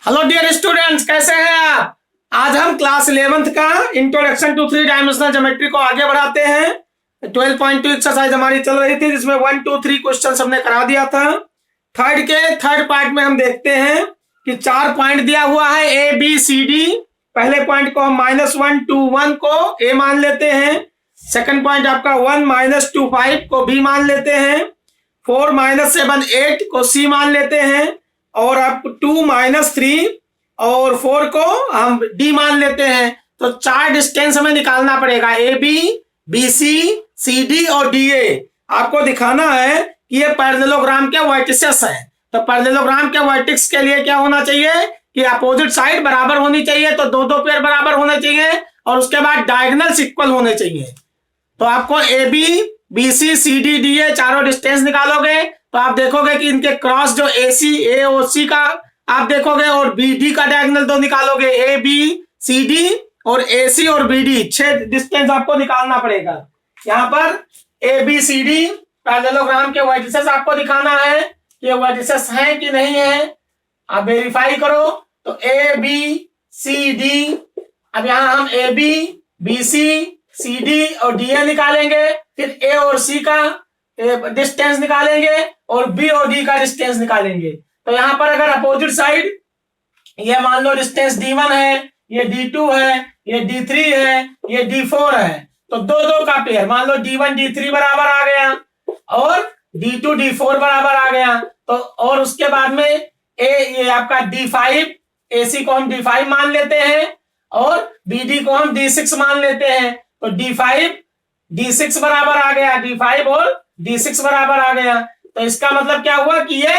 Hello dear students, कैसे हैं आप। आज हम क्लास 11th का introduction to three dimensional geometry को आगे बढ़ाते हैं। 12.2 एक्सरसाइज हमारी चल रही थी जिसमें 1 2 3 क्वेश्चन हमने करा दिया था। थर्ड पार्ट में हम देखते हैं कि 4 पॉइंट दिया हुआ है ए बी सी डी। पहले पॉइंट को हम -1 2 1 को ए मान लेते हैं। सेकंड पॉइंट आपका 1 -2 5 को बी मान लेते हैं। 4 -7 8 को सी मान लेते हैं और आप 2 -3 और 4 को हम डी मान लेते हैं। तो 4 डिस्टेंस हमें निकालना पड़ेगा, A B B C D और डी ए। आपको दिखाना है कि ये पैरेललोग्राम के वर्टिसेस हैं। तो पैरेललोग्राम के वर्टिक्स के लिए क्या होना चाहिए कि अपोजिट साइड बराबर होनी चाहिए, तो दो दो पेयर बराबर होने चाहिए और उसके बाद डायगोनल्स इक्वल होने चाहिए। तो आपको A B B C D D A चारों डिस्टेंस निकालोगे तो आप देखोगे कि इनके क्रॉस जो ए और सी का आप देखोगे और बी डी का डायगोनल तो निकालोगे, ए बी सी डी और ए सी और बी डी 6 डिस्टेंस आपको निकालना पड़ेगा। यहाँ पर A B C D parallelogram के वर्टिसेस आपको दिखाना है कि वर्टिसेस हैं कि नहीं है। आप वेरीफाई करो तो ए बी सी डी। अब यहाँ हम A B B C D और डी ए निकालेंगे, फिर ए और सी का डिस्टेंस निकालेंगे और बी और डी का डिस्टेंस निकालेंगे। तो यहाँ पर अगर अपोजिट साइड ये मान लो डिस्टेंस D1 है, ये D2 है, ये D3 है, ये D4 है, तो दो दो का पेयर मान लो D1 D3 बराबर आ गया और D2 D4 बराबर आ गया। तो और उसके बाद में ये आपका D5 AC को हम D5 मान लेते हैं और BD को हम D6 मान लेते हैं। तो D5 D6 बराबर आ गया, D5 और D6 बराबर आ गया। तो इसका मतलब क्या हुआ कि ये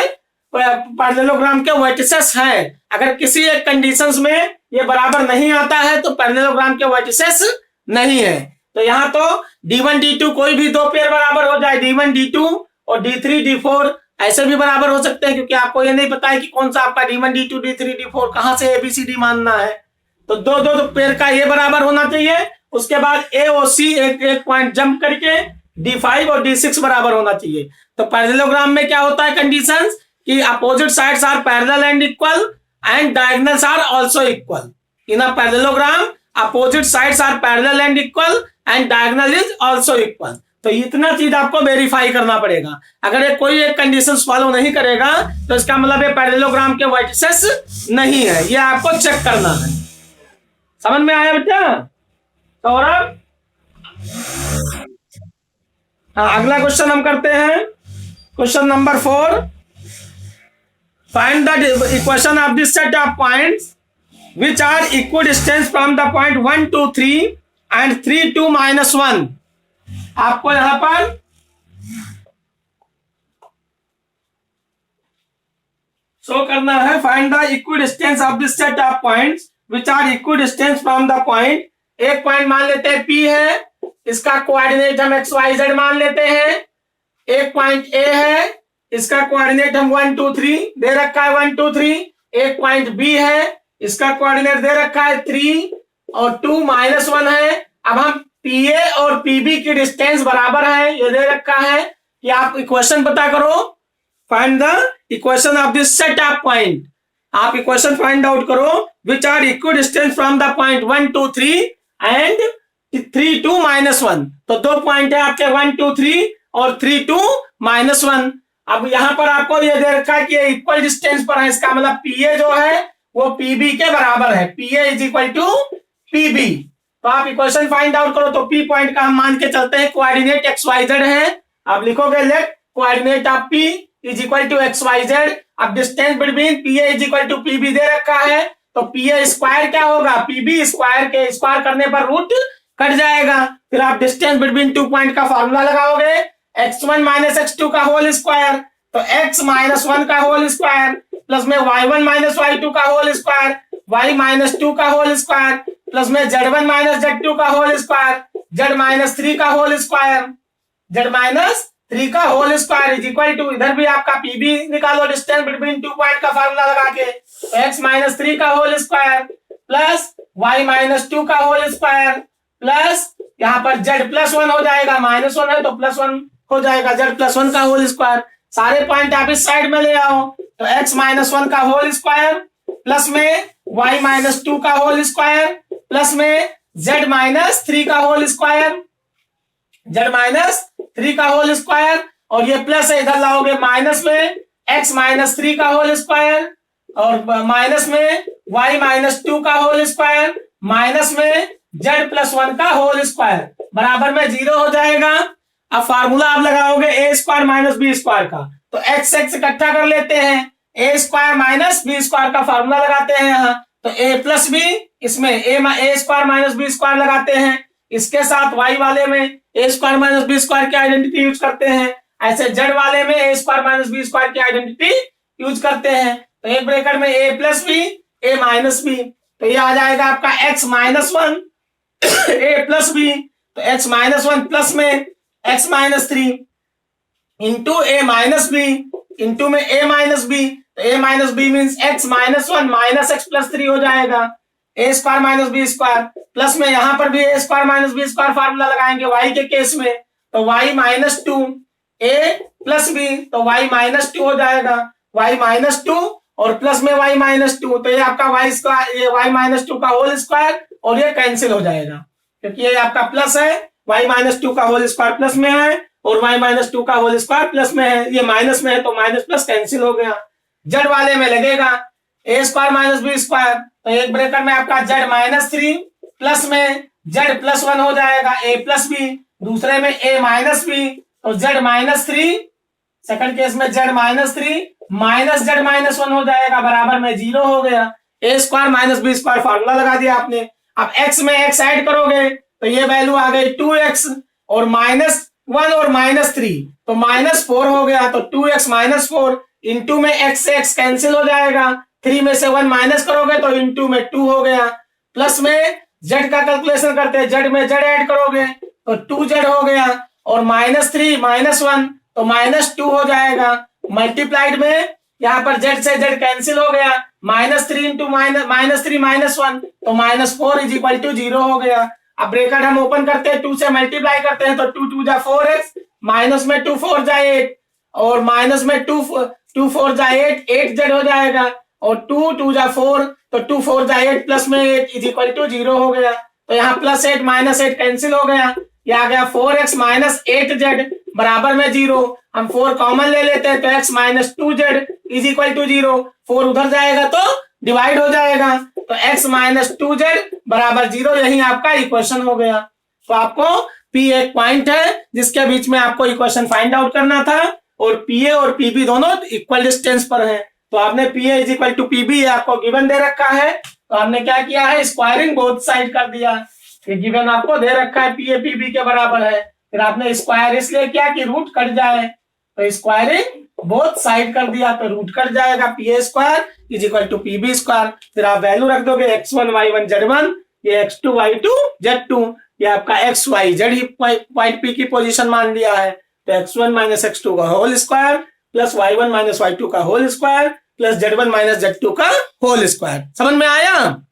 पैरेललोग्राम के वर्टिसेस हैं। अगर किसी एक कंडीशंस में ये बराबर नहीं आता है तो पैरेललोग्राम के वर्टिसेस नहीं है। तो यहाँ तो D1 D2 कोई भी दो पेयर बराबर हो जाए, D1 D2 और D3 D4 ऐसे भी बराबर हो सकते हैं, क्योंकि आपको ये नहीं पता है कि कौन सा आपका D1 D2 D3 D4 कहां से ABCD मानना है। तो दो दो पेयर का ये बराबर होना चाहिए। उसके बाद ए और सी एक पॉइंट जंप करके D5 और D6 बराबर होना चाहिए। तो पैरेललोग्राम में क्या होता है कंडीशंस कि opposite sides are parallel and equal and diagonals are also equal. In a parallelogram opposite sides are parallel and equal and diagonal is also equal. तो इतना चीज आपको वेरीफाई करना पड़ेगा। अगर ये कोई एक कंडीशंस फॉलो नहीं करेगा तो इसका मतलब ये पैरेललोग्राम के वर्टिसेस नहीं है, ये आपको चेक करना है। समझ में आया बच्चा? सौरभ, हाँ, अगला क्वेश्चन हम करते हैं। Question number 4, find the equation of this set of points which are equidistant from the point 1 2 3 and 3 2 -1। आपको यहां पर शो करना है find the equidistance of this set of points which are equidistant from the point। एक point मान लेते हैं P है, इसका कोऑर्डिनेट हम XYZ मान लेते हैं। एक पॉइंट A है, इसका कोऑर्डिनेट हम 1 2 3 दे रखा है 1 2 3। एक पॉइंट B है, इसका कोऑर्डिनेट दे रखा है 3 और 2 -1 है। अब हम PA और PB की डिस्टेंस बराबर है, ये दे रखा है कि आप इक्वेशन पता करो। Find the equation of this set of point. आप इक्वेशन फाइंड आउट करो which are equidistant from the point 1 2 3 and 3 2 -1। तो दो पॉइंट है आपके 1 2 3 और 3 2 -1। अब यहां पर आपको ये दे रखा है कि ये इक्वल डिस्टेंस पर है, इसका मतलब PA जो है वो PB के बराबर है, PA is equal to PB। तो आप इक्वेशन फाइंड आउट करो। तो P पॉइंट का हम मान के चलते हैं कोऑर्डिनेट XYZ है। आप लिखोगे let coordinate of P is equal to XYZ। अब distance between PA is equal to PB दे रखा है, तो PA स्क्वायर क्या होगा, PB स्क्वायर के स्क्वायर करने पर रूट कट जाएगा। फिर आप डिस्टेंस बिटवीन 2 पॉइंट का फॉर्मूला लगाओगे, x1 - x2 का होल स्क्वायर, तो x -1 का होल स्क्वायर प्लस में y1 - y2 का होल स्क्वायर, y -2 का होल स्क्वायर प्लस में z1 - z2 का होल स्क्वायर, z -3 का होल स्क्वायर, z -3 का whole square is equal to, इधर भी आपका PB निकालो डिस्टेंस बिटवीन 2 पॉइंट का फॉर्मूला लगा के, x -3 का होल स्क्वायर प्लस y -2 का होल स्क्वायर प्लस यहाँ पर z+1 हो जाएगा, -1 है तो +1 हो जाएगा, z+1 का होल स्क्वायर। सारे पॉइंट आप इस साइड में ले आओ, तो x -1 का होल स्क्वायर प्लस में y माइनस 2 का होल स्क्वायर प्लस में z माइनस 3 का होल स्क्वायर, z माइनस 3 का होल स्क्वायर, और ये प्लस है इधर लाओगे माइनस में x माइनस 3 का होल स्क्वायर और माइनस में y माइनस 2 का होल स्क्वायर माइनस में z प्लस 1 का होल स्क्वायर बराबर में 0 हो जाएगा। अब फार्मूला आप लगाओगे ए स्क्वायर माइनस बी स्क्वायर का, तो एक्स एक्स इकट्ठा कर लेते हैं, ए स्क्वायर माइनस बी स्क्वायर का फार्मूला लगाते हैं यहाँ, तो ए प्लस बी, इसमें ए स्क्वायर माइनस बी स्क्वायर लगाते हैं, इसके साथ वाई वाले में ए स्क्वायर माइनस बी स्क्वायर की आइडेंटिटी यूज करते हैं, ऐसे जेड वाले में ए स्क्वायर माइनस बी स्क्वायर की आइडेंटिटी यूज करते हैं। तो एक ब्रैकेट में A plus B A minus B, तो ये आ जाएगा आपका X minus 1 A plus B, तो एक्स माइनस 1 प्लस में X minus 3 into A minus B into में ए माइनस बी, तो A minus B means X minus 1 minus X plus 3 हो जाएगा, A square minus B square plus में यहां पर भी A square minus B square formula लगाएंगे Y के केस में, तो वाई माइनस 2 ए प्लस बी, तो वाई माइनस 2 हो जाएगा, वाई माइनस 2 और प्लस में वाई माइनस 2, तो ये आपका वाई स्क्वायर, ये वाई माइनस 2 का होल स्क्वायर और ये कैंसिल हो जाएगा क्योंकि ये आपका प्लस है, वाई माइनस 2 का होल स्क्वायर प्लस में है और वाई माइनस 2 का होल स्क्वायर प्लस में है, ये माइनस में है तो माइनस प्लस कैंसिल हो गया। जेड वाले में लगेगा A square minus B square, तो एक ब्रैकेट में आपका जेड माइनस 3 प्लस में जेड प्लस 1 हो जाएगा ए प्लस बी, दूसरे में ए माइनस बी तो जेड माइनस 3, सेकंड केस में Z minus 3 minus Z minus 1 हो जाएगा बराबर में 0 हो गया। A square minus B square formula लगा दिया आपने। अब x में x ऐड करोगे तो ये वैल्यू आ गई 2x और माइनस 1 और माइनस 3 तो माइनस 4 हो गया, तो 2x माइनस 4 इंटू में x से x कैंसिल हो जाएगा, 3 में से 1 माइनस करोगे तो इंटू में 2 हो गया, प्लस में z का कैलकुलेशन करते हैं, z में z ऐड करोगे तो 2z हो गया और माइनस 3 माइनस 1 तो माइनस 2 हो जाएगा, मल्टीप्लाइड में यहाँ पर z से z कैंसिल हो गया, माइनस 3 इंटू माइनस 3 माइनस 1 तो माइनस 4 इज इक्वल टू 0 हो गया। अब ब्रैकेट हम ओपन करते हैं, 2 से मल्टीप्लाई करते हैं तो 2 2 जा 4x, माइनस में 2 4 जा 8 और माइनस में 2 4 जा 8 8z हो जाएगा और 2 2 जा 4 तो 2 4 जा 8 प्लस में 8 इज इक्वल टू 0 हो गया। तो यहाँ प्लस 8 माइनस 8 कैंसिल हो गया, ये आ गया 4x माइनस 8z बराबर में 0। हम 4 कॉमन ले लेते हैं तो x minus 2z is equal to 0, 4 उधर जाएगा तो डिवाइड हो जाएगा, तो x माइनस 2z बराबर 0, यही आपका इक्वेशन हो गया। तो आपको P एक पॉइंट है जिसके बीच में आपको इक्वेशन फाइंड आउट करना था और PA और PB दोनों इक्वल डिस्टेंस पर है, तो आपने PA is equal to PB आपको गिवन दे रखा है, तो हमने क्या किया है स्क्वायरिंग बोथ साइड कर दिया, ये गिवन आपको दे रखा है PA PB के बराबर है, फिर आपने स्क्वायर इसलिए किया कि रूट कट जाए, तो स्क्वायरिंग बोथ साइड कर दिया तो रूट कट जाएगा, PA square is equal to PB square, फिर आप वैल्यू रख दोगे x1 y1 z1, ये x2 y2 z2, ये आपका x y z ही पॉइंट P की पोजीशन मान लिया है, तो x1 माइनस x2 का whole square plus y1 minus y2 का whole square plus z1 minus z2 का होल स्क्वायर। समझ में आया?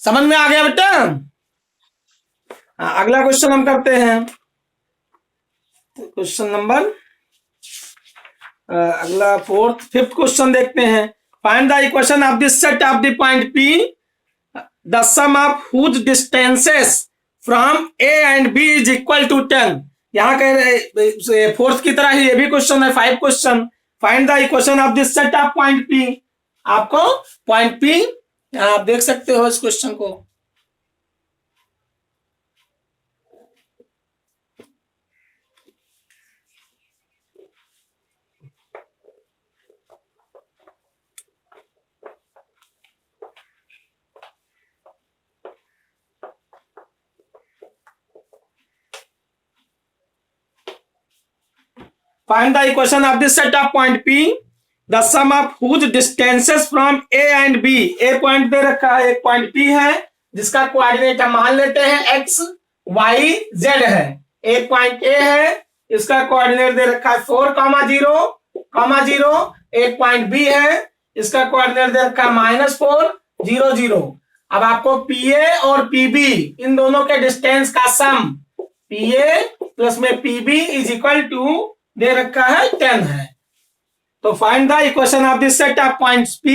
समझ में आ गया बेटा? अगला क्वेश्चन हम करते हैं, क्वेश्चन नंबर अगला फिफ्थ क्वेश्चन देखते हैं। Find the equation of this set of the point P, the sum of whose distances from A and B is equal to 10। यहाँ कह रहे फोर्थ की तरह ही ये भी क्वेश्चन है, 5 question. Find the equation of this set of point P, आपको point P आप देख सकते हो इस क्वेश्चन को, find the equation of this set of point P, the sum of whose distances from A and B। A point दे रखा है, एक पॉइंट P है जिसका कोऑर्डिनेट हम मान लेते हैं x y z है, एक पॉइंट A है इसका कोऑर्डिनेट दे रखा है 4,0,0, एक पॉइंट B है इसका कोऑर्डिनेट दे रखा है -4 0 0। अब आपको PA और PB इन दोनों के डिस्टेंस का सम PA प्लस में PB इज इक्वल टू दे रखा है 10 है, तो find the equation of this set of points P,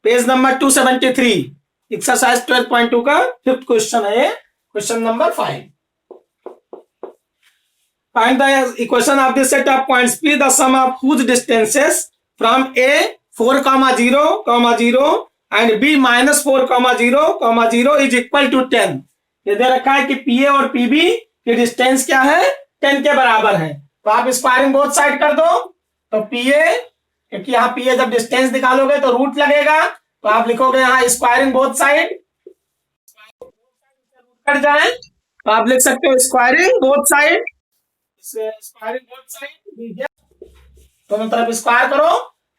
page number 273, exercise 12.2 का 5th क्वेश्चन है, question number 5। Find the equation of the set of points P, the sum of whose distances from A 4, 0, 0 and B minus 4, 0, 0 is equal to 10। ये दे रखा है कि PA और PB की distance क्या है, 10 के बराबर है। तो आप स्क्वायरिंग बोथ साइड कर दो, तो PA, क्योंकि यहाँ PA जब डिस्टेंस निकालोगे तो रूट लगेगा, तो आप लिखोगे यहाँ स्क्वायरिंग बोथ साइड, कट जाए तो आप लिख सकते हो squaring both side, squaring both side, दोनों तरफ स्क्वायर करो,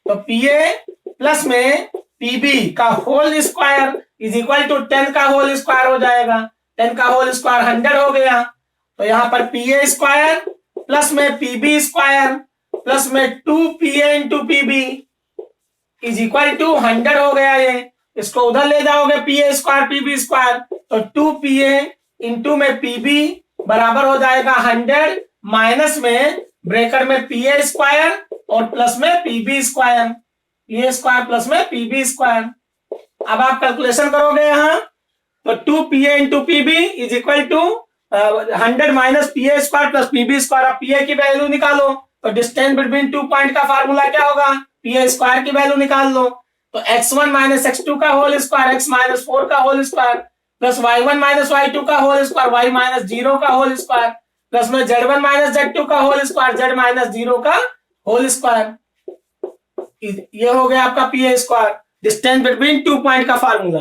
तो PA प्लस में PB का whole square is equal to 10 का होल स्क्वायर हो जाएगा। 10 का होल स्क्वायर 100 हो गया, तो यहाँ पर PA स्क्वायर प्लस में PB स्क्वायर प्लस में 2PA into PB is equal to 100 हो गया। ये इसको उधर ले जाओगे PA स्क्वायर PB स्क्वायर, तो 2PA इंटू में PB बराबर हो जाएगा 100 माइनस में ब्रैकेट में PA स्क्वायर और प्लस में PB square, PA square plus में PB स्क्वायर। अब आप कैलकुलेशन करोगे यहाँ, तो 2PA into PB is equal to 100 minus PA square plus PB square. अब PA की वैल्यू निकालो, तो डिस्टेंस बिटवीन 2 पॉइंट का फार्मूला क्या होगा, PA स्क्वायर की वैल्यू निकाल लो, तो x1 माइनस x2 का होल स्क्वायर, x माइनस 4 का whole square plus y1 minus y2 का होल स्क्वायर, y माइनस 0 का होल स्क्वायर प्लस में z1 माइनस z2 का होल स्क्वायर, z माइनस 0 का होल स्क्वायर। ये हो गया आपका PA square, distance between 2 point का फार्मूला।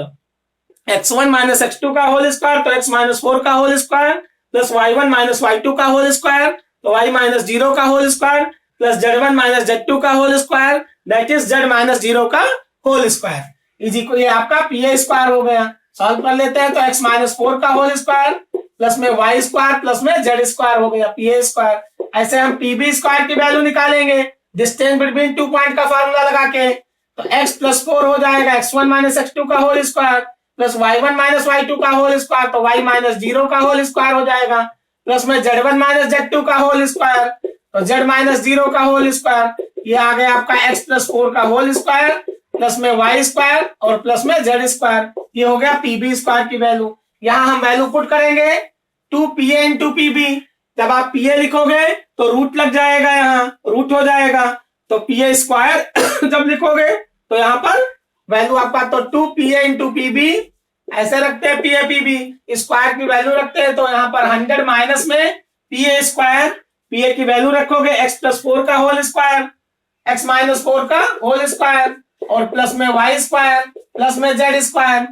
x1 माइनस x2 का होल स्क्वायर, तो x माइनस 4 का whole square plus y1 minus y2 का होल स्क्वायर, तो y माइनस 0 का whole square plus z1 minus z2 का whole square, that is z minus 0 का whole square is equal, ये आपका PA स्क्वायर हो गया। सॉल्व कर लेते हैं, तो x माइनस 4 का होल स्क्वायर प्लस में y स्क्वायर प्लस में z स्क्वायर हो गया PA स्क्वायर। ऐसे हम PB स्क्वायर की वैल्यू निकालेंगे डिस्टेंस बिटवीन 2 पॉइंट का फार्मूला लगा के, तो x प्लस 4 हो जाएगा x1 माइनस x2 का whole square plus y1 minus y2 का होल स्क्वायर, तो y माइनस 0 का होल स्क्वायर हो जाएगा प्लस में z1 माइनस z2 का होल स्क्वायर, तो z माइनस 0 का होल स्क्वायर। ये आ गया आपका x प्लस 4 का होल स्क्वायर प्लस में y स्क्वायर और प्लस में z स्क्वायर। ये हो गया PB स्क्वायर की वैल्यू। यहाँ हम वैल्यू पुट करेंगे 2PA इंटू PB। जब आप PA लिखोगे तो रूट लग जाएगा, यहाँ रूट हो जाएगा, तो PA स्क्वायर जब लिखोगे तो यहाँ पर वैल्यू आपका, तो 2PA इंटू PB ऐसे रखते हैं, PA PB स्क्वायर की वैल्यू रखते हैं, तो यहाँ पर 100 माइनस में PA स्क्वायर, PA की वैल्यू रखोगे x प्लस 4 का होल स्क्वायर, x माइनस 4 का होल स्क्वायर और प्लस में y स्क्वायर प्लस में z स्क्वायर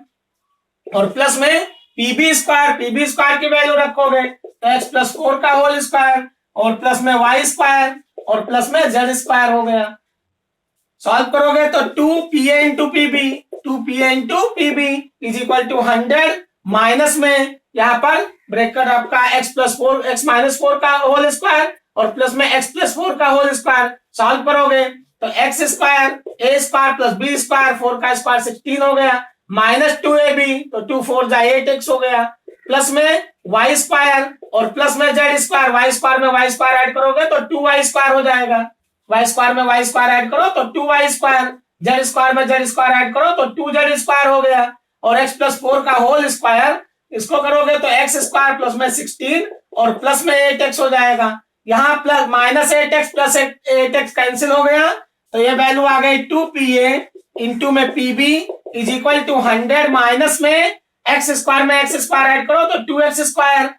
और प्लस में PB स्क्वायर की वैल्यू रखोगे, तो x प्लस 4 का होल स्क्वायर और प्लस में y स्क्वायर और प्लस में z स्क्वायर हो गया। सॉल्व करोगे तो 2PA into PB is equal to 100 minus में यहाँ पर ब्रैकेट आपका x माइनस 4 का होल स्क्वायर और प्लस में x प्लस 4 का होल स्क्वायर। सॉल्व करोगे तो x square a square plus b square, 4 का स्क्वायर 16 हो गया, माइनस 2ab, तो 2 4 जा 8x हो गया, प्लस में y स्क्वायर और प्लस में z स्क्वायर, y स्क्वायर में y स्क्वायर ऐड करोगे तो 2y स्क्वायर हो जाएगा, y स्क्वायर में y स्क्वायर ऐड करो तो 2y स्क्वायर, z स्क्वायर में z स्क्वायर ऐड करो तो 2z स्क्वायर हो गया, और x प्लस 4 का होल स्क्वायर इसको करोगे तो x स्क्वायर प्लस में 16 और प्लस में 8x हो जाएगा। यहाँ plus minus 8x plus 8x cancel हो गया, तो ये वैल्यू आ गई 2PA इंटू में PB is equal to 100 minus में x स्क्वायर ऐड करो तो 2x स्क्वायर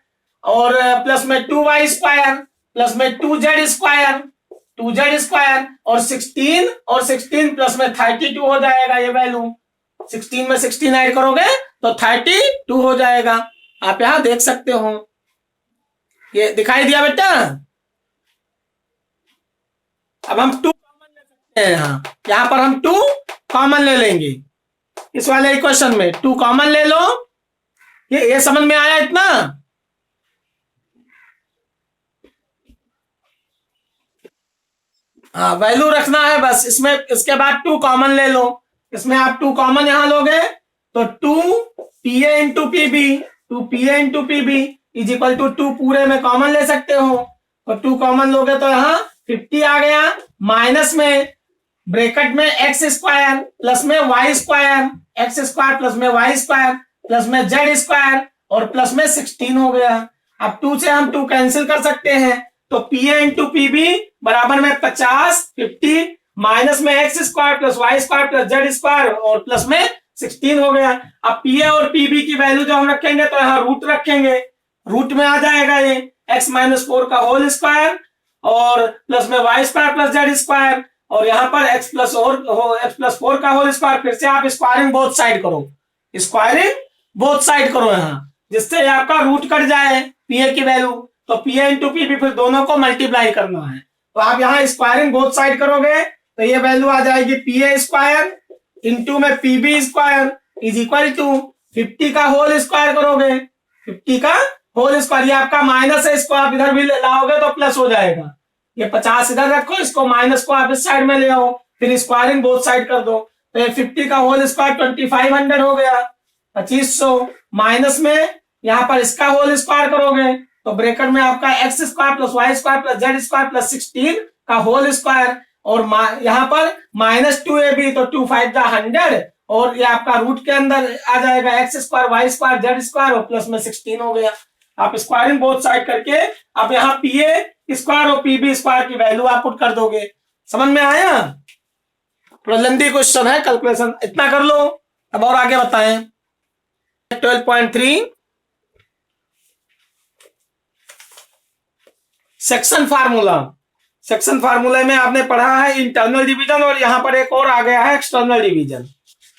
और प्लस में 2y स्क्वायर प्लस में 2z स्क्वायर और 16 प्लस में 32 हो जाएगा। ये वैल्यू 16 में 16 ऐड करोगे तो 32 हो जाएगा। आप यहां देख सकते हो, ये दिखाई दिया बेटा। अब हम 2 कॉमन ले सकते हैं, यहाँ पर हम 2 कॉमन ले लेंगे इस वाले इक्वेशन में, 2 कॉमन ले लो। ये समझ में आया इतना? हाँ, वैल्यू रखना है बस इसमें, इसके बाद 2 कॉमन ले लो। इसमें आप 2 कॉमन यहां लोगे तो 2PA into PB is equal to 2 पूरे में कॉमन ले सकते हो, तो 2 कॉमन लोगे तो यहाँ 50 आ गया, माइनस में ब्रैकेट में एक्स स्क्वायर प्लस में y square, x square plus में वाई स्क्वायर प्लस में जेड स्क्वायर और प्लस में 16 हो गया। अब 2 से हम 2 कैंसिल कर सकते हैं, तो P A into P B बराबर में 50 माइनस में x square plus y square plus z square और प्लस में 16 हो गया। अब पी ए और पी बी की वैल्यू जो हम रखेंगे तो यहाँ रूट रखेंगे, रूट में आ जाएगा ये एक्स माइनस 4 का होल स्क्वायर और प्लस में y square plus z square और यहाँ पर एक्स प्लस 4 का होल स्क्वायर। फिर से आप स्क्वायरिंग बोथ साइड करो, स्क्वायरिंग बोथ साइड करो यहाँ, जिससे आपका रूट कट जाए पी ए की वैल्यू। तो P A into P B फिर दोनों को मल्टीप्लाई करना है, तो आप यहाँ स्क्वायरिंग बोथ साइड करोगे तो ये वैल्यू आ जाएगी पी ए स्क्वायर इंटू में P B square is equal to 50 का होल स्क्वायर करोगे, 50 का होल स्क्वायर। ये आपका माइनस है, इसको आप इधर भी लाओगे तो प्लस हो जाएगा। ये 50 इधर रखो, इसको माइनस को आप इस साइड में ले आओ, फिर स्क्वायरिंग बोथ साइड कर दो। तो ये 50 का होल स्क्वायर 2500 हो गया, 2500 माइनस में यहाँ पर इसका होल स्क्वायर करोगे तो ब्रैकेट में आपका x square plus y square plus z square plus 16 का होल स्क्वायर और यहाँ पर माइनस 2ab तो 2 5 100 और ये आपका रूट के अंदर आ जाएगा x square y square z square और प्लस में 16 हो गया। आप स्क्वायरिंग बोथ साइड करके आप यहाँ पी ए स्क्वायर और पी बी स्क्वायर की वैल्यू आप पुट कर दोगे। समझ में आया? थोड़ा लंबी क्वेश्चन है, कैलकुलेशन इतना कर लो। अब और आगे बताएं 12.3 सेक्शन फार्मूला। सेक्शन फार्मूला में आपने पढ़ा है इंटरनल डिवीजन और यहां पर एक और आ गया है एक्सटर्नल डिवीजन।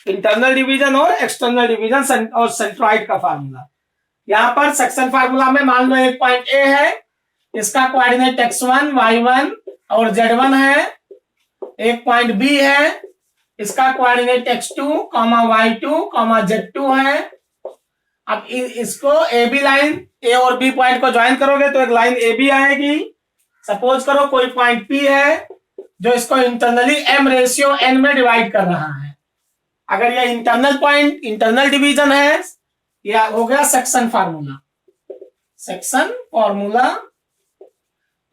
इंटरनल डिवीजन और एक्सटर्नल डिवीजन और सेंट्रॉइड का फार्मूला। यहां पर सेक्शन फार्मूला में मान लो एक पॉइंट ए है, इसका कोऑर्डिनेट x1 y1 और z1 है। एक पॉइंट बी है, इसका कोऑर्डिनेट x2, y2, z2 है। अब इसको ए बी लाइन ए और बी पॉइंट को ज्वाइन करोगे तो एक लाइन ए बी आएगी। सपोज करो कोई पॉइंट पी है जो इसको इंटरनली m/n में डिवाइड कर रहा है। अगर ये इंटरनल पॉइंट इंटरनल डिवीजन है, यह हो गया सेक्शन फार्मूला। सेक्शन फार्मूला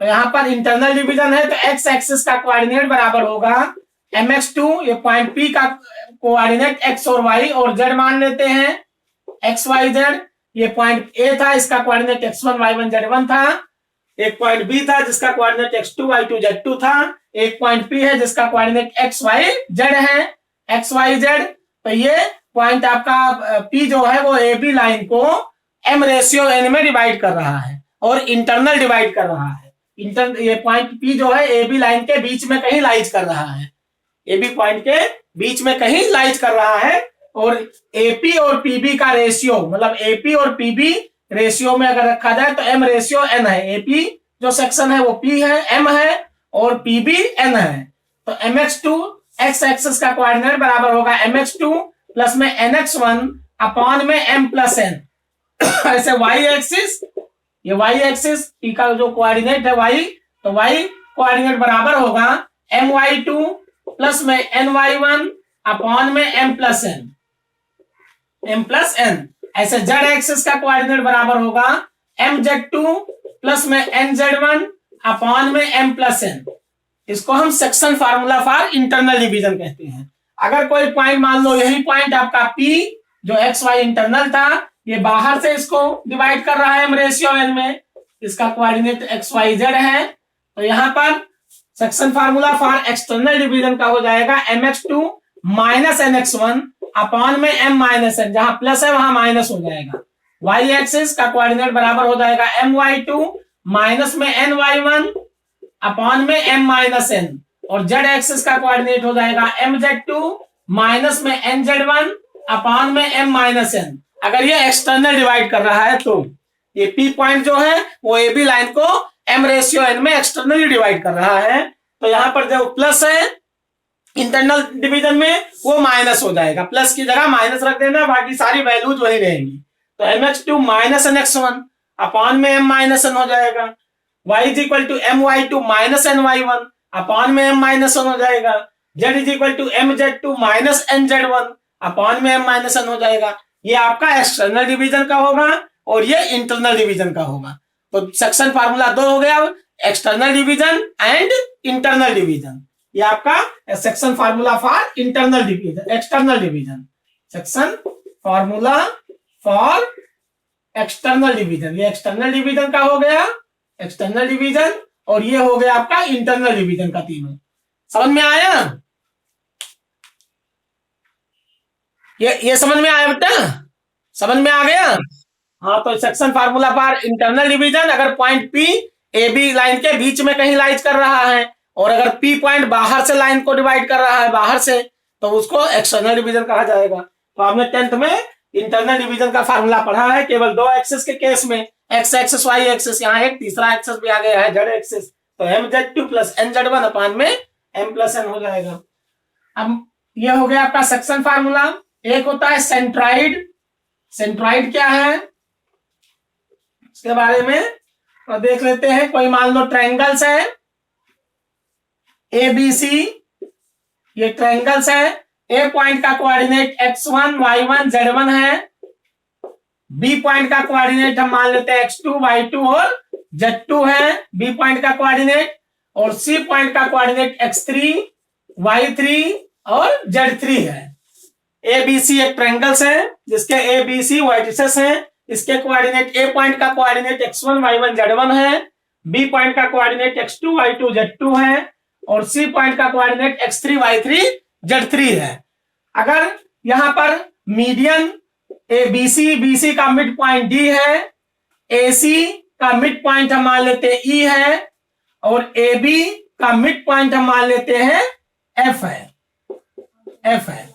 तो यहां पर इंटरनल डिवीजन है तो एक्स एक्सिस का कोऑर्डिनेट बराबर होगा mx2, ये पॉइंट पी का कोऑर्डिनेट x और y और z मान लेते हैं एक्स वाई जेड। ये पॉइंट ए था, इसका कोऑर्डिनेट x1 y1 z1 था। एक पॉइंट बी था जिसका कोऑर्डिनेट x2 y2 z2 था। एक पॉइंट पी है जिसका कोऑर्डिनेट x y z है, x y z। तो ये पॉइंट आपका पी जो है वो ए बी लाइन को m/n में डिवाइड कर रहा है और इंटरनल डिवाइड कर रहा है। ये पॉइंट पी जो है ए बी लाइन के बीच में कहीं लाइज कर रहा है, ए बी पॉइंट के बीच में कहीं लाइज कर रहा है। और एपी और पीबी का रेशियो मतलब एपी और पीबी रेशियो में अगर रखा जाए तो m/n है। एपी जो सेक्शन है वो p है, m है और पीबी n है। तो mx2 x एक्सिस का कोऑर्डिनेट बराबर होगा mx2 प्लस में nx1 अपॉन में m प्लस n। ऐसे y एक्सिस, ये y एक्सिस p का जो कोऑर्डिनेट है y, तो y कोऑर्डिनेट बराबर होगा my2 प्लस में ny1 अपॉन में m प्लस n। ऐसे z एक्सिस का कोऑर्डिनेट बराबर होगा mz2 प्लस में nz1 अपॉन में m प्लस n। इसको हम section formula for internal division कहते हैं। अगर कोई पॉइंट मान लो यही पॉइंट आपका p जो एक्स वाई इंटरनल था, ये बाहर से इसको डिवाइड कर रहा है m/n में, इसका कोऑर्डिनेट एक्स वाई जेड है। तो यहाँ पर section formula for external division का हो जाएगा mx2 माइनस nx1 अपॉन में m माइनस n। जहां प्लस है वहां माइनस हो जाएगा। y एक्सिस का कोऑर्डिनेट बराबर हो जाएगा my2 माइनस में ny1 अपॉन में m माइनस n और z एक्सिस का कोऑर्डिनेट हो जाएगा mz2 माइनस में nz1 अपॉन में m माइनस n। अगर ये एक्सटर्नल डिवाइड कर रहा है तो ये p पॉइंट जो है वो ए बी लाइन को m/n में एक्सटर्नली डिवाइड कर रहा है। तो यहां पर जो प्लस है इंटरनल डिवीजन में वो माइनस हो जाएगा, प्लस की जगह माइनस रख देना, बाकी सारी वैल्यूज वही रहेंगी। तो mx2 माइनस nx1 अपॉन में m माइनस n हो जाएगा। y is equal to my2 minus ny1 upon में m माइनस n हो जाएगा। z is equal to mz2 minus nz1 upon में m माइनस n हो जाएगा। ये आपका एक्सटर्नल डिवीजन का होगा और ये इंटरनल डिवीजन का होगा। तो सेक्शन फार्मूला 2 हो गया, external division and internal division. ये आपका section formula for internal division, external division, section formula for external division. ये एक्सटर्नल डिवीजन का हो गया, एक्सटर्नल डिवीजन, और ये हो गया आपका इंटरनल डिवीजन का तीनों। समझ में आया? ये समझ में आया बेटा? समझ में आ गया? हाँ, तो section formula for internal division, अगर point P A B line के बीच में कहीं लाइज कर रहा है और अगर पी पॉइंट बाहर से लाइन को डिवाइड कर रहा है बाहर से, तो उसको एक्सटर्नल डिवीजन कहा जाएगा। तो आपने 10th में इंटरनल डिवीजन का फार्मूला पढ़ा है केवल दो एक्सेस के केस में, एक्स एक्सेस वाई एक्सेस, यहाँ एक तीसरा एक्सेस भी आ गया है जेड एक्सेस, तो mz2 प्लस nz1 अपान में m प्लस n हो जाएगा। अब ये हो गया आपका सेक्शन फार्मूला। एक होता है सेंट्राइड। सेंट्राइड क्या है इसके बारे में तो देख लेते हैं। कोई मान लो ट्रायंगल्स है ए बी सी, ये ट्रायंगल्स है। ए पॉइंट का कोऑर्डिनेट x1 y1 z1 है, बी पॉइंट का कोऑर्डिनेट हम मान लेते हैं x2 y2 और z2 है बी पॉइंट का कोऑर्डिनेट, और सी पॉइंट का कोऑर्डिनेट x3 y3 और z3 है। ए बी सी एक ट्रायंगल्स है जिसके ए बी सी वर्टिसेस हैं। इसके कोऑर्डिनेट ए पॉइंट का कोऑर्डिनेट x1 y1 z1 है, बी पॉइंट का कोऑर्डिनेट x2 y2 z2 है और सी पॉइंट का कोऑर्डिनेट x3 y3 z3 है। अगर यहां पर मीडियन ए बी सी का मिड पॉइंट डी है, ए सी का मिड पॉइंट हम मान लेते हैं ई है और ए बी का मिड पॉइंट हम मान लेते हैं एफ है।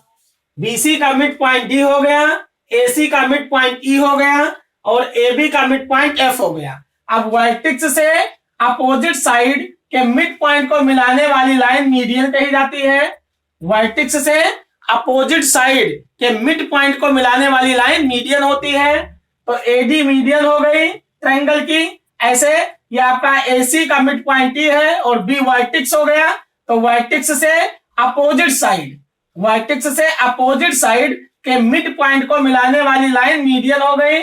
बी सी का मिड पॉइंट डी हो गया, ए सी का मिड पॉइंट ई हो गया और ए बी का मिड पॉइंट एफ हो गया। अब वर्टेक्स से अपोजिट साइड के मिड पॉइंट को मिलाने वाली लाइन मीडियन कही जाती है। वर्टेक्स से अपोजिट साइड के मिड पॉइंट को मिलाने वाली लाइन मीडियन होती है। तो एडी मीडियन हो गई ट्रायंगल की। ऐसे ये आपका एसी का मिड पॉइंट ई है और बी वर्टेक्स हो गया। तो वर्टेक्स से अपोजिट साइड के मिड पॉइंट को मिलाने वाली लाइन मीडियन हो गई।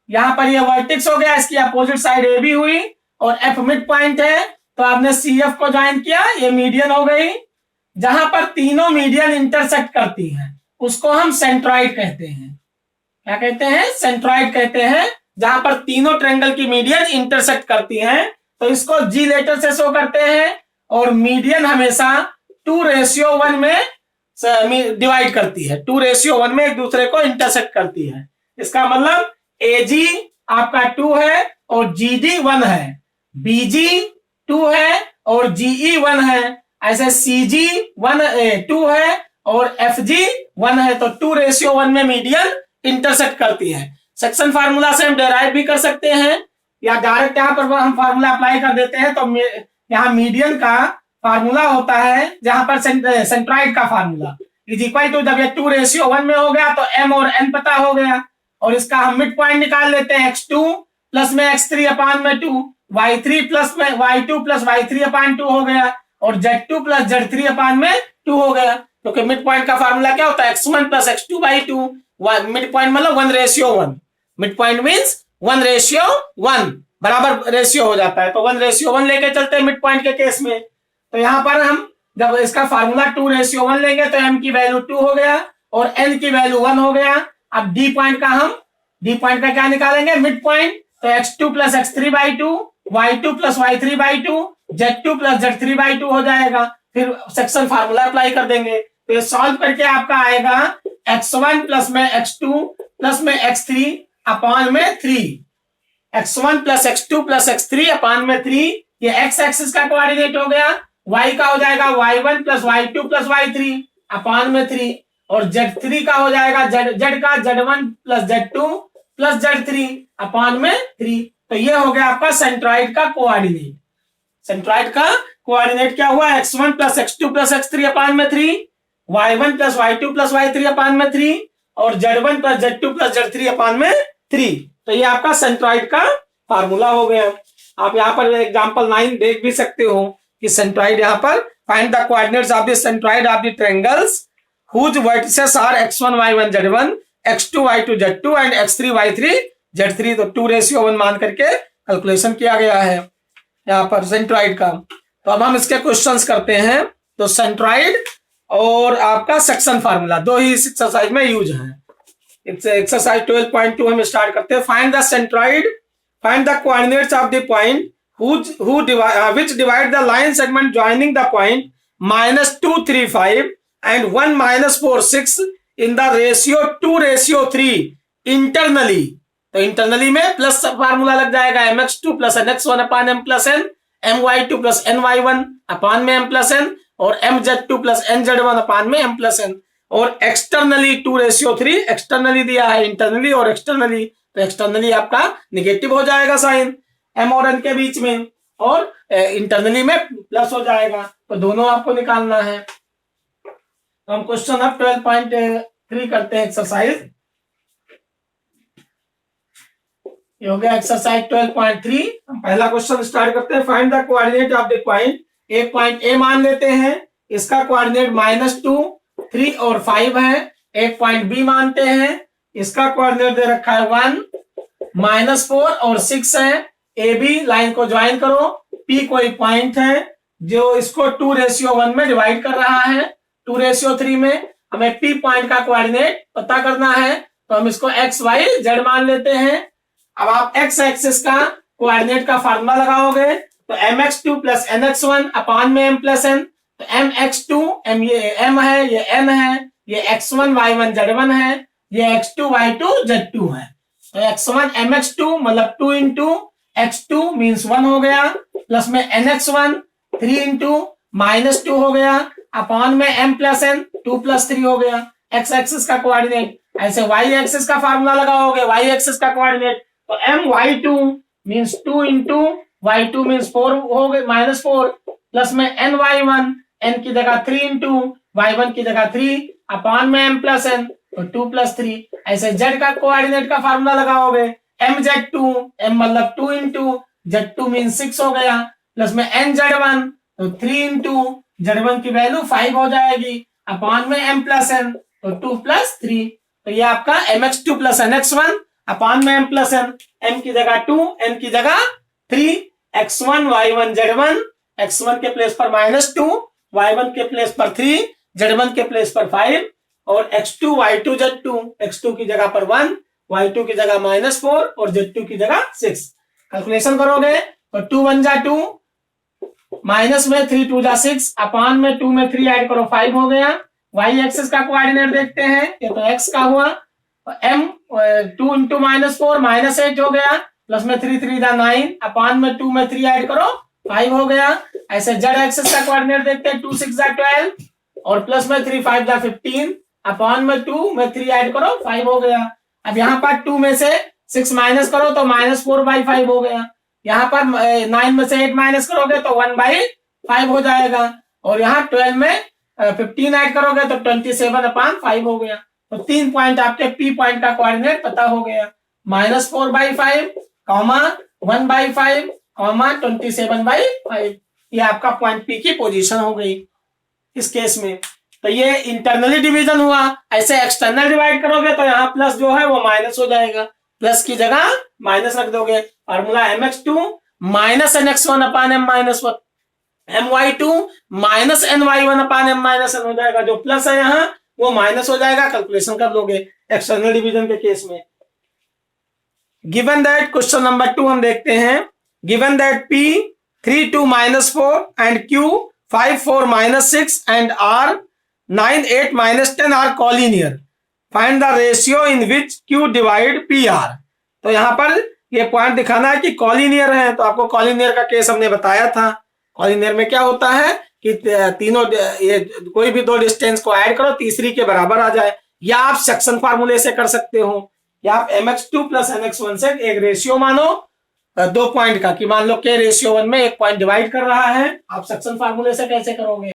यहां पर ये वर्टेक्स हो गया, इसकी अपोजिट साइड ए बी हुई और एफ मिड पॉइंट है तो आपने सी एफ को ज्वाइन किया, ये मीडियन हो गई। जहां पर तीनों मीडियन इंटरसेक्ट करती हैं उसको हम सेंट्रॉइड कहते हैं। क्या कहते हैं? सेंट्रॉइड कहते हैं। जहां पर तीनों ट्रायंगल की मीडियन इंटरसेक्ट करती हैं तो इसको जी लेटर से शो करते हैं और मीडियन हमेशा 2:1 में डिवाइड करती है, 2:1 में एक दूसरे को इंटरसेक्ट करती है। इसका मतलब AG आपका 2 है और GD 1 है, BG 2 है और GE 1 है, ऐसे CG 2 है और FG 1 है। तो 2:1 में मीडियन इंटरसेक्ट करती है। सेक्शन फार्मूला से हम डेराइव भी कर सकते हैं या डायरेक्ट यहाँ पर हम फार्मूला अप्लाई कर देते हैं। तो यहाँ मीडियन का फार्मूला होता है जहां पर सेंट्रॉइड का फार्मूला इज इक्वल टू, जब ये 2:1 में हो गया तो m और n पता हो गया और इसका हम मिड पॉइंट निकाल लेते हैं x2 प्लस में x3 अपान में 2, y3 प्लस में y2 प्लस y3 अपान 2 हो गया और z2 प्लस z3 अपान में 2 हो गया। क्योंकि मिड पॉइंट का फार्मूला क्या होता है? x1 plus x2 by 2। Mid point मतलब 1:1। मिड पॉइंट मीन्स 1:1 बराबर रेशियो हो जाता है। तो 1:1 लेके चलते हैं मिड पॉइंट के केस में। तो यहां पर हम जब इसका फार्मूला 2:1 लेंगे तो m की वैल्यू 2 हो गया और n की वैल्यू 1 हो गया। अब डी पॉइंट का क्या निकालेंगे? Mid point. तो x2 plus x3 by 2, y2 plus y3 by 2, z2 plus z3 by 2 हो जाएगा। फिर सेक्शन फार्मूला अप्लाई कर देंगे तो ये सॉल्व करके आपका आएगा x1 प्लस में x2 प्लस में x3 अपान में 3, x1 plus x2 plus x3 अपान में 3। ये x एक्सिस का कोऑर्डिनेट हो गया। y का हो जाएगा y1 plus y2 plus y3 अपान में 3 और z3 का हो जाएगा z का z1 plus z2 plus z3 अपान में 3। तो ये हो गया आपका सेंट्रॉइड का कोऑर्डिनेट। सेंट्रॉइड का कोऑर्डिनेट क्या हुआ? x1 plus x2 plus x3 अपान में 3, y1 plus y2 plus y3 अपान में 3 और z1 plus z2 plus z3 अपान में 3। तो ये आपका सेंट्रॉइड का फार्मूला हो गया। आप यहाँ पर एग्जांपल 9 देख भी सकते हो कि सेंट्रॉइड यहाँ पर find the coordinates of the centroid of the triangles whose vertices are x1 y1 z1, x2 y2 z2 and x3 y3 z3। तो 2:1 मान करके कैलकुलेशन किया गया है यहाँ पर सेंट्रॉइड का। तो अब हम इसके क्वेश्चंस करते हैं। तो सेंट्रॉइड और आपका सेक्शन फार्मूला दो ही इस एक्सरसाइज में यूज है। एक्सरसाइज 12.2 हम स्टार्ट करते हैं। Find the centroid, find the coordinates of the point which divide the line segment joining the point -2 3 5 and 1 -4 6 in the ratio 2:3 internally। तो इंटरनली में प्लस फार्मूला लग जाएगा mx2 + nx1 अपान m + n, my2 + ny1 अपान में m + n और mz2 + nz1 अपान में m + n। और externally 2:3 externally दिया है, इंटरनली और एक्सटर्नली, तो एक्सटर्नली आपका निगेटिव हो जाएगा साइन m और n के बीच में, और इंटरनली में प्लस हो जाएगा। तो दोनों आपको निकालना है। तो हम क्वेश्चन अब 12.3 करते हैं एक्सरसाइज। ये हो गया एक्सरसाइज 12.3। हम पहला क्वेश्चन स्टार्ट करते हैं। Find the coordinate of the point. एक पॉइंट ए मान लेते हैं, इसका कोऑर्डिनेट -2 3 और 5 है। एक पॉइंट बी मानते हैं, इसका कोऑर्डिनेट दे रखा है 1 -4 और 6 है। ए बी लाइन को ज्वाइन करो। पी कोई पॉइंट है जो इसको 2:1 में डिवाइड कर रहा है, 2:3 में। हमें पी पॉइंट का कोऑर्डिनेट पता करना है, तो हम इसको एक्स वाई जेड मान लेते हैं। अब आप एक्स एक्सिस का कोऑर्डिनेट का फार्मूला लगाओगे, तो mx2 + nx1 अपान में m + n। तो mx2 m ये m है, ये n है, ये x1 y1 z1 है, ये x2 y2 z2 है। तो x1 mx2 मतलब 2 इंटू x2 मीन्स 1 हो गया, प्लस में nx1 3 इंटू -2 हो गया, अपान में m + n 2 + 3 हो गया x एक्सिस का कोऑर्डिनेट। ऐसे y एक्सिस का फार्मूला लगाओगे, y एक्सिस का कोऑर्डिनेट, तो my2 means 2 into y2 means 4 हो गए -4, प्लस में ny1 n की जगह 3 इंटू y1 की जगह 3 अपान में m + n, तो 2 + 3। ऐसे z का कोऑर्डिनेट का फार्मूला लगाओगे, mz2 m मतलब 2 इंटू z2 मीन 6 हो गया, प्लस में nz1 तो 3 इंटू z1 की वैल्यू 5 हो जाएगी, अपान में m + n तो 2 + 3। तो ये आपका mx2 + nx1 अपान में m + n, m की जगह 2 n की जगह 3, x1 y1 z1, x1 के प्लेस पर -2, y1 के प्लेस पर 3, z1 के प्लेस पर 5, और x2 y2 z2, x2 की जगह पर 1, y2 की जगह -4 और z2 की जगह 6। कैलकुलेशन करोगे तो 2 1 जा 2, माइनस में 3 2 जा 6, अपान में 2 में 3 ऐड करो 5 हो गया। y एक्सिस का कोऑर्डिनेट देखते हैं, ये तो x का हुआ, m 2 इंटू -4 -8 हो गया, प्लस में 3 3 जा 9, अपान में 2 में 3 ऐड करो 5 हो गया। ऐसे z एक्सिस का कोऑर्डिनेट देखते हैं, 2 6 जा 12 और प्लस में 3 5 जा 15, अपान में 2 में 3 ऐड करो 5 हो गया। अब यहाँ पर 2 में से 6 माइनस करो तो -4/5 हो गया। यहाँ पर 9 में से 8 माइनस करोगे तो 1/5 हो जाएगा, और यहाँ 12 में 15 ऐड करोगे तो 27/5 हो गया। तो 3 पॉइंट आपके पी पॉइंट का कोऑर्डिनेट पता हो गया, -4/5, 1/5, 27/5। ये आपका पॉइंट पी की पोजीशन हो गई इस केस में। तो ये इंटरनली डिवीजन हुआ। ऐसे एक्सटर्नल डिवाइड करोगे तो यहाँ प्लस जो है वो माइनस हो जाएगा, प्लस की जगह माइनस रख दोगे। फार्मूला mx2 - nx1 अपान m - 1, my2 - ny1 अपान m - n हो जाएगा। जो प्लस है यहाँ वो माइनस हो जाएगा, कैलकुलेशन कर लोगे एक्सटर्नल डिवीजन के केस में। गिवन दैट क्वेश्चन नंबर 2 हम देखते हैं। Given that p 3 2 -4 and q 5 4 -6 and r 9 8 -10 are collinear, find the ratio in which q divide pr। तो यहाँ पर ये पॉइंट दिखाना है कि कॉलिनियर है। तो आपको कॉलिनियर का केस हमने बताया था। कॉलिनियर में क्या होता है कि तीनों ये कोई भी दो डिस्टेंस को ऐड करो, तीसरी के बराबर आ जाए, या आप सेक्शन फार्मूले से कर सकते हो, या आप mx2 + nx1 से एक रेशियो मानो दो पॉइंट का, कि मान लो k/1 में एक पॉइंट डिवाइड कर रहा है। आप सेक्शन फार्मूले से कैसे करोगे?